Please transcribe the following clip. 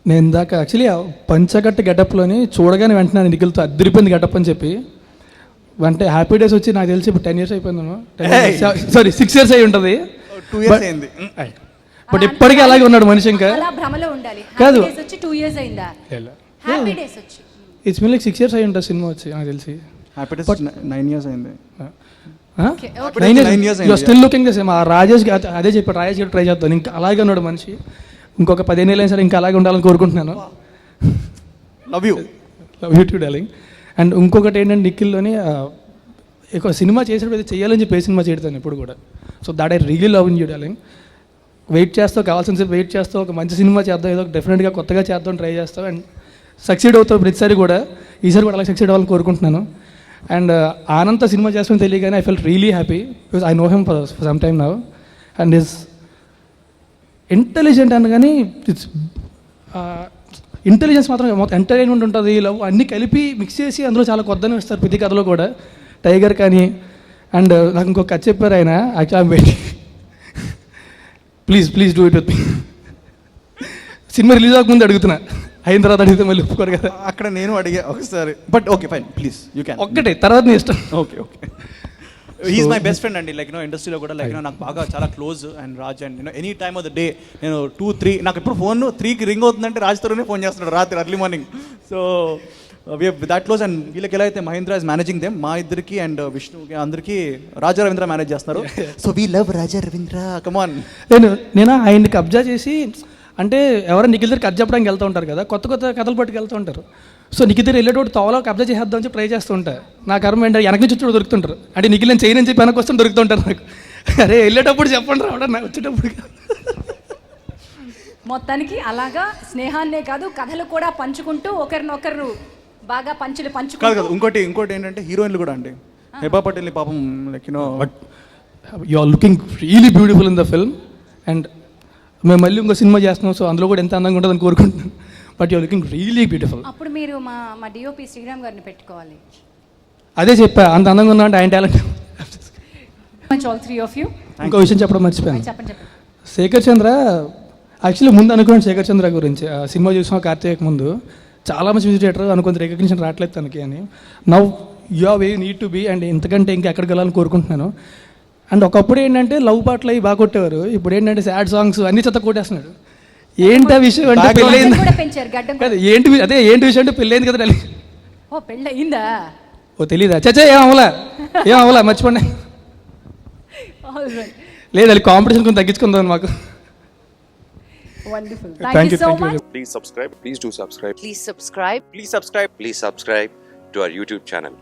నేను ఇందాక యాక్చువల్లీ పంచకట్టు గెటప్లోని చూడగానే వెంటనే నిఖిల్తో అద్దరిపోయింది గెటప్ అని చెప్పి అంటే హ్యాపీ డేస్ వచ్చి నాకు తెలిసి ఇప్పుడు 10 years అయిపోయిందేమో, సారీ 6 years అయి ఉంటుంది. 2 years అయింది. బట్ ఇప్పటికీ అలాగే ఉన్నాడు మనిషి. ఇంకా కాదు, ఇట్స్ మీన్ లైక్ 6 years అయి ఉంటుంది సినిమా వచ్చి నాకు తెలిసి. హ్యాపీ డేస్ 9 years అయింది. 9 years still looking the same. ఆ రాజేష్ అదే చెప్పాడు, రాజేష్ గారు ట్రై చేద్దాం. ఇంకా అలాగే ఉన్నాడు మనిషి. ఇంకొక 15 ఏళ్ళు అయినా సరే ఇంకా అలాగే ఉండాలని కోరుకుంటున్నాను. Love you to darling. And ఇంకొకటి ఏంటంటే నిఖిల్లోని ఒక సినిమా చేసేటప్పుడు చేయాలని చెప్పి సినిమా చేయడతాను ఇప్పుడు కూడా. So that I really love in you darling. Wait చేస్తావు, కావాల్సిన సేపు వెయిట్ చేస్తావు, ఒక మంచి సినిమా చేద్దాం, ఏదో డెఫినెట్గా కొత్తగా చేద్దాం ట్రై చేస్తావు అండ్ సక్సీడ్ అవుతావు ప్రతిసారి కూడా. ఈసారి కూడా అలా సక్సీడ్ అవ్వాలని కోరుకుంటున్నాను. అండ్ ఆనంద్ సినిమా చేస్తామని తెలియగానే I felt really happy because I know him for some time now. And is intelligent అని కానీ ఇట్స్ ఇంటెలిజెన్స్ మాత్రం మొత్తం ఎంటర్టైన్మెంట్ ఉంటుంది, లవ్ అన్నీ కలిపి మిక్స్ చేసి అందులో చాలా కొత్తనే ఇస్తారు ప్రతి కథలో కూడా. టైగర్ కానీ. అండ్ నాకు ఇంకొక కథ చెప్పారు ఆయన, actual waiting, please do it with me. Cinema release అవ్వకముందు అడుగుతున్నా, అయిన తర్వాత అడిగితే మళ్ళీ ఒప్పుకోరు కదా. అక్కడ నేను అడిగా ఒకసారి, but okay fine please you can. ఒక్కటే తర్వాత నీ ఇష్టం. Okay he is my best friend అండి. లైక్ ఇండస్ట్రీలో కూడా లైక్ నాకు బాగా చాలా క్లోజ్. And Raj and any time of the day నేను 2-3 నాకు ఎప్పుడు ఫోన్ 3కి రింగ్ అవుతుందంటే రాజ్ తరుణే ఫోన్ చేస్తున్నాడు రాత్రి early morning. So we are that close. And వీళ్ళకి ఎలా అయితే మహేంద్ర ఇస్ మేనేజింగ్ దెమ్, మా ఇద్దరికి అండ్ విష్ణుకి అందరికీ రాజా రవీంద్ర మేనేజ్ చేస్తున్నారు. So we love Raja Ravindra, కమాన్. నేను ఆయన్ని కబ్జా చేసి అంటే ఎవరైనా నిఖిల్ దగ్గర కథ చెప్పడానికి వెళ్తూ ఉంటారు కదా, కొత్త కథలు పట్టుకు వెళ్తూ ఉంటారు. సో నిఖిల్ దగ్గర వెళ్ళేటోడు తోవలో కబ్జా చేసేద్దాం చెప్పి ట్రై చేస్తూ ఉంటారు. నా కర్మ ఏంటంటే వెనక నుంచి వచ్చి దొరుకుతుంటారు. అంటే నిఖిల్ నేను చేయనని చెప్పి వెనక్కి వస్తే దొరుకుతుంటారు నాకు. అరే వెళ్ళేటప్పుడు చెప్పండి రావడం, నాకు వచ్చేటప్పుడు. మొత్తానికి అలాగా స్నేహాన్నే కాదు కథలు కూడా పంచుకుంటూ ఒకరినొకరు బాగా పంచుకుంటూ. ఇంకోటి ఏంటంటే హీరోయిన్లు కూడా అండి. హెబా పటేల్ పాపం like you know but you are looking really beautiful in the film. And మేము మళ్ళీ ఇంకో సినిమా చేస్తున్నాం, సో అందులో కూడా ఎంత అందంగా ఉంటుందని కోరుకుంటున్నాను. But you're looking really beautiful. అప్పుడు మీరు మా డిఓపి శ్రీరామ్ గారిని పెట్టుకోవాలి. అదే చెప్పా, అంత అందంగా ఉన్నా అంటే ఆయన talent. All three of you. ఇంకో విషయం చెప్పడం మర్చిపోయాను. చెప్పండి. శేఖర్ చంద్ర యాక్చువల్లీ ముందు అనుకున్నాను శేఖర్ చంద్ర గురించి. సినిమా చూసిన కార్తీక్ ముందు చాలా మంచి మ్యూజిక్ డైరెక్టర్ అనుకుంది, రికగ్నిషన్ రావట్లేదు తనకి అని. Now you are very need to be and ఇంతకంటే ఇంకా ఎక్కడికి వెళ్ళాలని కోరుకుంటున్నాను. అండ్ ఒకప్పుడు ఏంటంటే లవ్ పాటలు అవి బాగా కొట్టేవారు, ఇప్పుడు ఏంటంటే సాడ్ సాంగ్స్ అన్ని చెత్త కొట్టేస్తున్నాడు. ఏంటి ఆ విషయం అంటే పెళ్ళయింది కదా, ఏంటి విషయం అంటే పెళ్ళయింది కదా. ఓ పెళ్ళయిందా? ఓ తెలీదా? చచ్చా ఏం అవలా మర్చిపోండి. లేదు అది కాంపిటీషన్ కొంచెం తగ్గించుకుందాం మాకు. Wonderful. Thank you so much. Please subscribe. Please do subscribe. Please subscribe. Please subscribe. Please subscribe to our YouTube channel.